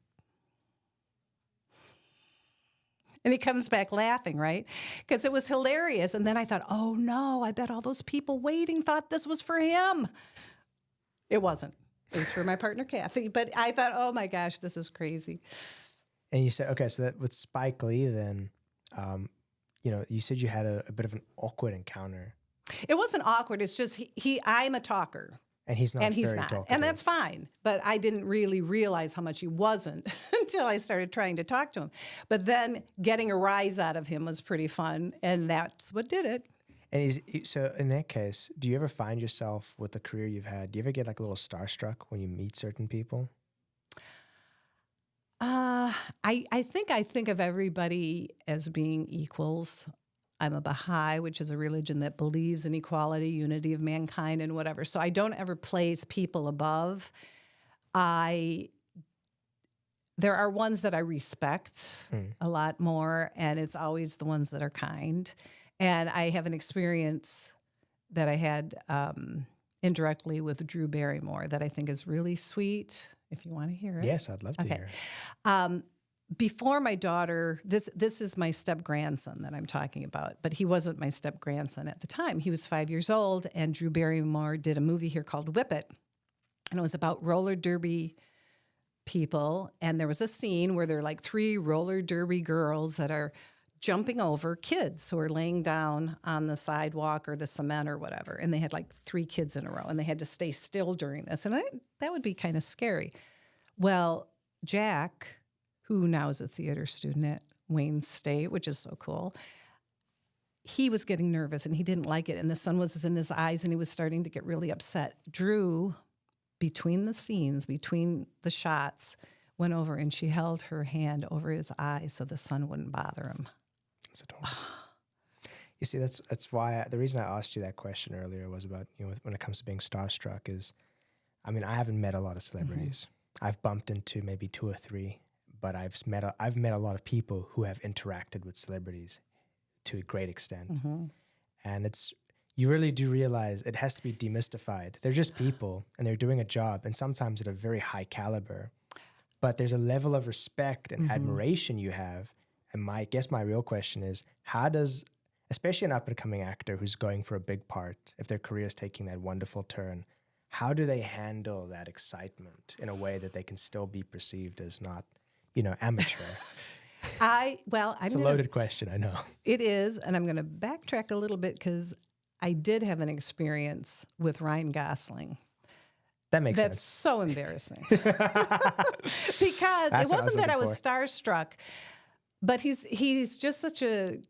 and he comes back laughing, right? Because it was hilarious. And then I thought, oh no, I bet all those people waiting thought this was for him. It wasn't. It was for my partner, Kathy. But I thought, oh my gosh, this is crazy. And you said, okay, so that with Spike Lee, then, you said you had a bit of an awkward encounter. It wasn't awkward. It's just I'm a talker. And he's not. And that's fine. But I didn't really realize how much he wasn't until I started trying to talk to him. But then getting a rise out of him was pretty fun, and that's what did it. And so in that case, do you ever find yourself with the career you've had, do you ever get like a little starstruck when you meet certain people? I think of everybody as being equals. I'm a Baha'i, which is a religion that believes in equality, unity of mankind, and whatever. So I don't ever place people above. There are ones that I respect a lot more, and it's always the ones that are kind. And I have an experience that I had indirectly with Drew Barrymore that I think is really sweet, if you want to hear it. Yes, I'd love to hear it. Before my daughter, this is my step-grandson that I'm talking about, but he wasn't my step-grandson at the time. He was 5 years old, and Drew Barrymore did a movie here called Whip It, and it was about roller derby people, and there was a scene where there are like 3 roller derby girls that are jumping over kids who are laying down on the sidewalk or the cement or whatever, and they had like 3 kids in a row, and they had to stay still during this, and that would be kind of scary. Well, Jack, who now is a theater student at Wayne State, which is so cool. He was getting nervous and he didn't like it. And the sun was in his eyes and he was starting to get really upset. Drew, between the scenes, between the shots, went over and she held her hand over his eyes so the sun wouldn't bother him. That's adorable. You see, that's why the reason I asked you that question earlier was about, when it comes to being starstruck is, I mean, I haven't met a lot of celebrities. I've bumped into maybe 2 or 3, but I've met a lot of people who have interacted with celebrities to a great extent. And you really do realize it has to be demystified. They're just people and they're doing a job, and sometimes at a very high caliber. But there's a level of respect and admiration you have. And I guess my real question is, how does, especially an up-and-coming actor who's going for a big part, if their career is taking that wonderful turn, how do they handle that excitement in a way that they can still be perceived as not, amateur? It's a loaded question, I know. It is, and I'm going to backtrack a little bit because I did have an experience with Ryan Gosling. That makes sense. That's so embarrassing. Because it wasn't that I was starstruck, but he's just such a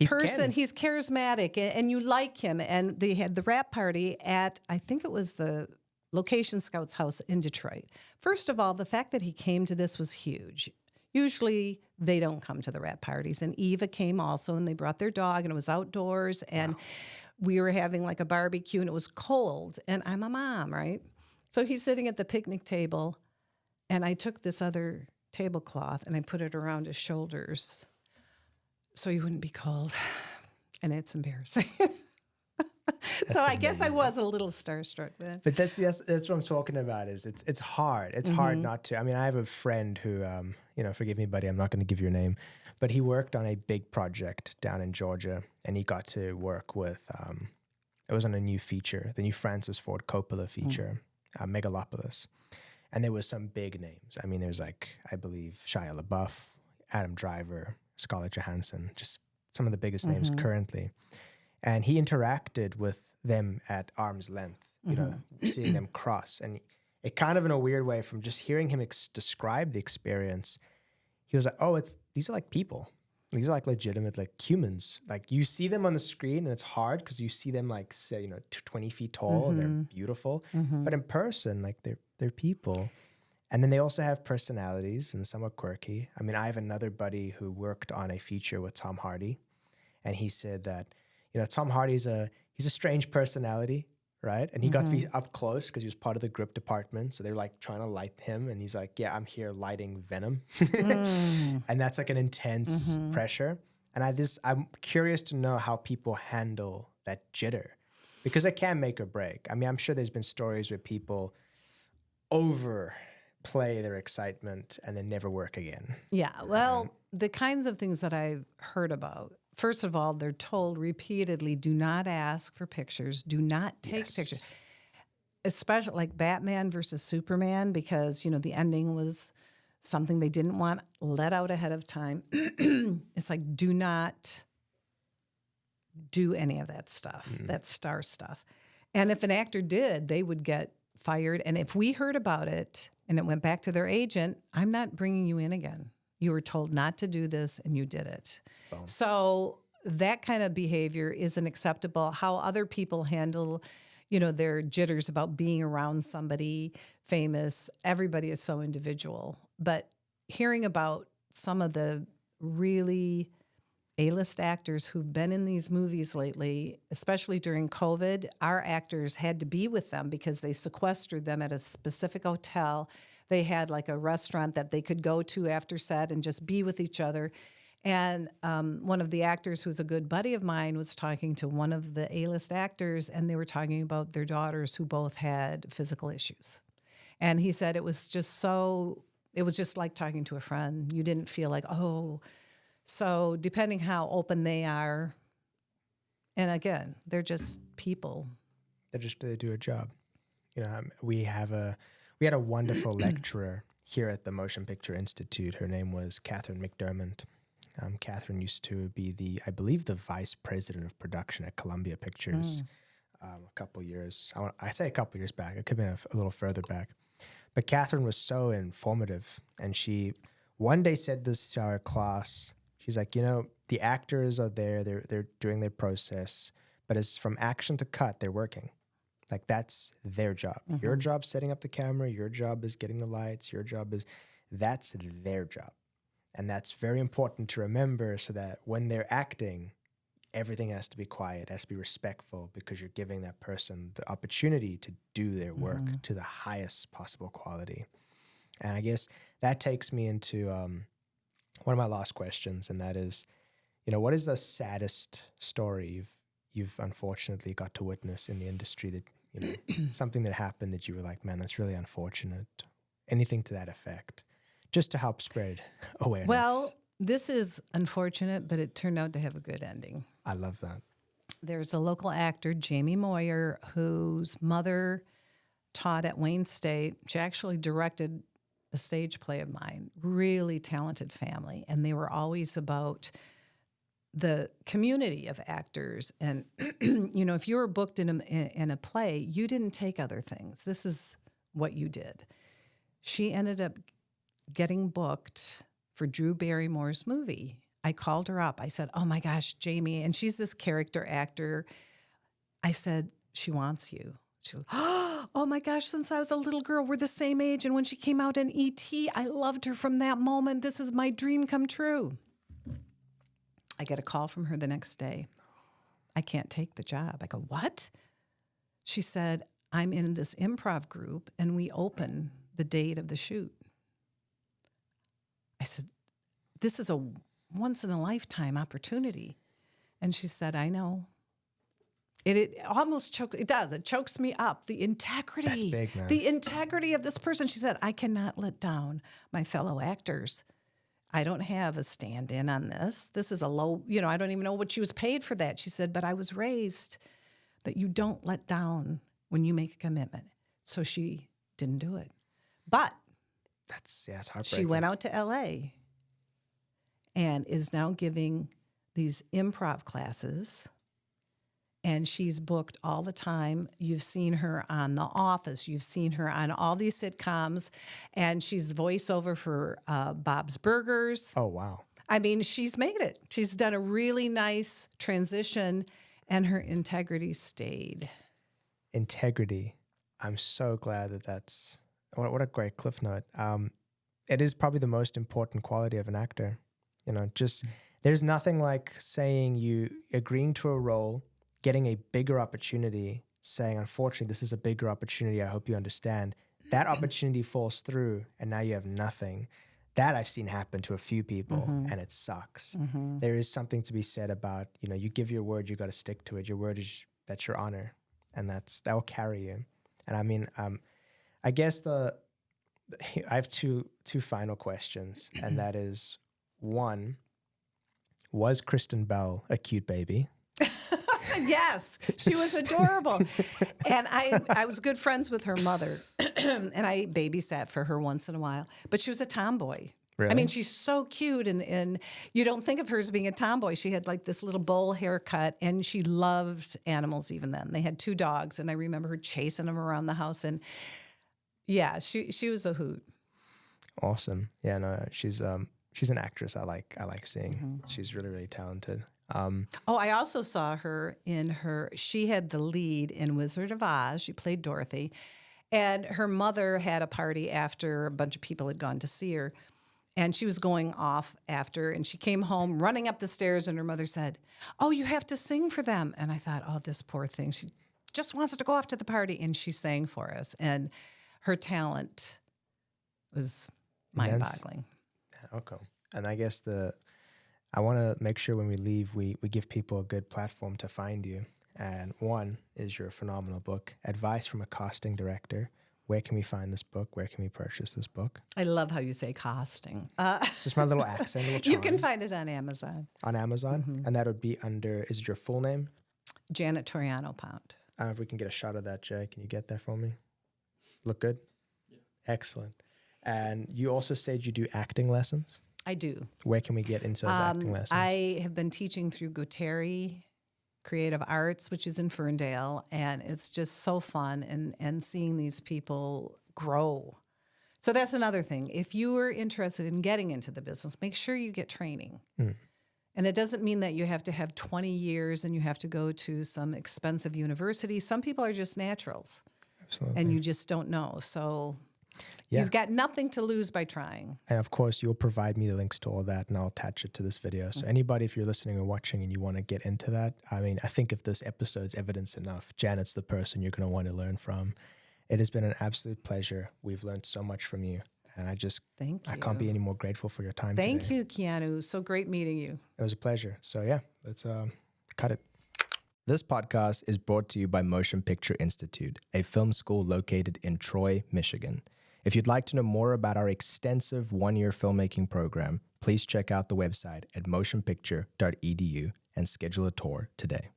person. Ken. He's charismatic, and you like him. And they had the rap party at, I think it was the Location Scouts house in Detroit. First of all, the fact that he came to this was huge. Usually they don't come to the rap parties. And Eva came also, and they brought their dog, and it was outdoors. And we were having like a barbecue, and it was cold. And I'm a mom, right? So he's sitting at the picnic table, and I took this other tablecloth, and I put it around his shoulders so he wouldn't be cold. And it's embarrassing. So I guess I was a little starstruck then. But that's what I'm talking about. Is it's hard. It's hard not to. I mean, I have a friend who, forgive me, buddy, I'm not going to give you a name, but he worked on a big project down in Georgia, and he got to work with. It was on a new feature, the new Francis Ford Coppola feature, Megalopolis, and there was some big names. I mean, there's I believe Shia LaBeouf, Adam Driver, Scarlett Johansson, just some of the biggest names currently. And he interacted with them at arm's length, seeing them cross. And it kind of in a weird way, from just hearing him describe the experience, he was like, oh, these are like people. These are like legitimate, like humans. Like you see them on the screen and it's hard because you see them like, say, 20 feet tall and they're beautiful. But in person, like they're people. And then they also have personalities and some are quirky. I mean, I have another buddy who worked on a feature with Tom Hardy. And he said that, Tom Hardy's he's a strange personality, right? And he got to be up close because he was part of the grip department. So they're like trying to light him. And he's like, yeah, I'm here lighting venom. And that's like an intense pressure. And I'm curious to know how people handle that jitter because it can make or break. I mean, I'm sure there's been stories where people overplay their excitement and then never work again. Yeah, well, the kinds of things that I've heard about, first of all, they're told repeatedly, do not ask for pictures, do not take pictures. Especially like Batman versus Superman, because, the ending was something they didn't want let out ahead of time. It's like, do not do any of that stuff, that star stuff. And if an actor did, they would get fired. And if we heard about it and it went back to their agent, I'm not bringing you in again. You were told not to do this and you did it. Boom. So that kind of behavior isn't acceptable. How other people handle, their jitters about being around somebody famous, everybody is so individual. But hearing about some of the really A-list actors who've been in these movies lately, especially during COVID, our actors had to be with them because they sequestered them at a specific hotel. They had like a restaurant that they could go to after set and just be with each other. And one of the actors who's a good buddy of mine was talking to one of the A-list actors, and they were talking about their daughters who both had physical issues. And he said it was just like talking to a friend. You didn't feel like, oh. So depending how open they are, and again, they're just people. They do a job. We had a wonderful lecturer here at the Motion Picture Institute. Her name was Catherine McDermott. Catherine used to be I believe the vice president of production at Columbia Pictures a couple years. I say a couple years back. It could have been a little further back. But Catherine was so informative, and she one day said this to our class. She's like, you know, the actors are there, they're doing their process, but as from action to cut, they're working. Like that's their job. Your job setting up the camera, your job is getting the lights, your job is, that's their job. And that's very important to remember so that when they're acting, everything has to be quiet, has to be respectful, because you're giving that person the opportunity to do their work to the highest possible quality. And I guess that takes me into one of my last questions, and that is, you know, what is the saddest story you've unfortunately got to witness in the industry that, you know, something that happened that you were like, man, that's really unfortunate? Anything to that effect, just to help spread awareness. Well, this is unfortunate, but it turned out to have a good ending. I love that. There's a local actor, Jamie Moyer, whose mother taught at Wayne State. She actually directed a stage play of mine. Really talented family. And they were always about the community of actors. And, you know, if you were booked in a play, you didn't take other things. This is what you did. She ended up getting booked for Drew Barrymore's movie. I called her up. I said, oh my gosh, Jamie. And she's this character actor. I said, she wants you. She goes, oh my gosh, since I was a little girl, we're the same age. And when she came out in E.T., I loved her from that moment. This is my dream come true. I get a call from her the next day. I can't take the job. I go, what? She said, I'm in this improv group and we open the date of the shoot. I said, this is a once-in-a-lifetime opportunity. And she said, I know. It almost chokes, it does. It chokes me up. The integrity. That's big, man. The integrity of this person. She said, I cannot let down my fellow actors. I don't have a stand-in on this. This is a low, you know, I don't even know what she was paid for that. She said, but I was raised that you don't let down when you make a commitment. So she didn't do it. But It's heartbreaking. she went out to L.A. and is now giving these improv classes, and she's booked all the time. You've seen her on The Office. You've seen her on all these sitcoms, and she's voiceover for Bob's Burgers. Oh, wow. I mean, she's made it. She's done a really nice transition, and her integrity stayed. Integrity. I'm so glad that's, what a great cliff note. It is probably the most important quality of an actor. You know, just there's nothing like saying you agreeing to a role, getting a bigger opportunity, saying, unfortunately, this is a bigger opportunity. I hope you understand. That opportunity falls through and now you have nothing. That I've seen happen to a few people and it sucks. There is something to be said about, you know, you give your word, you got to stick to it. Your word is, that's your honor, and that will carry you. And I mean, I guess I have two final questions, and that is, one, was Kristen Bell a cute baby? Yes, she was adorable. And I was good friends with her mother, and I babysat for her once in a while. But she was a tomboy. Really? I mean, she's so cute, and you don't think of her as being a tomboy. She had like this little bowl haircut, and she loved animals even then. They had 2 dogs, and I remember her chasing them around the house. And yeah, she was a hoot. Awesome. Yeah, no, she's an actress I like seeing. She's really, really talented. Oh, I also saw her she had the lead in Wizard of Oz. She played Dorothy. And her mother had a party after a bunch of people had gone to see her. And she was going off after, and she came home running up the stairs, and her mother said, oh, you have to sing for them. And I thought, oh, this poor thing. She just wants to go off to the party. And she sang for us. And her talent was mind-boggling. Yeah, okay. And I guess I want to make sure when we leave, we give people a good platform to find you. And one is your phenomenal book, Advice from a Casting Director. Where can we find this book? Where can we purchase this book? I love how you say casting. It's just my little accent. Little you can find it on Amazon. On Amazon? And that would be under, is it your full name? Janet Toriano Pound. If we can get a shot of that, Jay, can you get that for me? Look good? Yeah. Excellent. And you also said you do acting lessons? I do. Where can we get into those acting lessons? I have been teaching through Guattari Creative Arts, which is in Ferndale, and it's just so fun and seeing these people grow So that's another thing. If you are interested in getting into the business, make sure you get training. And it doesn't mean that you have to have 20 years and you have to go to some expensive university. Some people are just naturals. Absolutely. And you just don't know. So you've got nothing to lose by trying. And of course, you'll provide me the links to all that and I'll attach it to this video. So anybody, if you're listening or watching and you want to get into that, I mean, I think if this episode's evidence enough, Janet's the person you're going to want to learn from. It has been an absolute pleasure. We've learned so much from you. And I can't be any more grateful for your time today. Thank you, Keanu. So great meeting you. It was a pleasure. So yeah, let's cut it. This podcast is brought to you by Motion Picture Institute, a film school located in Troy, Michigan. If you'd like to know more about our extensive one-year filmmaking program, please check out the website at motionpicture.edu and schedule a tour today.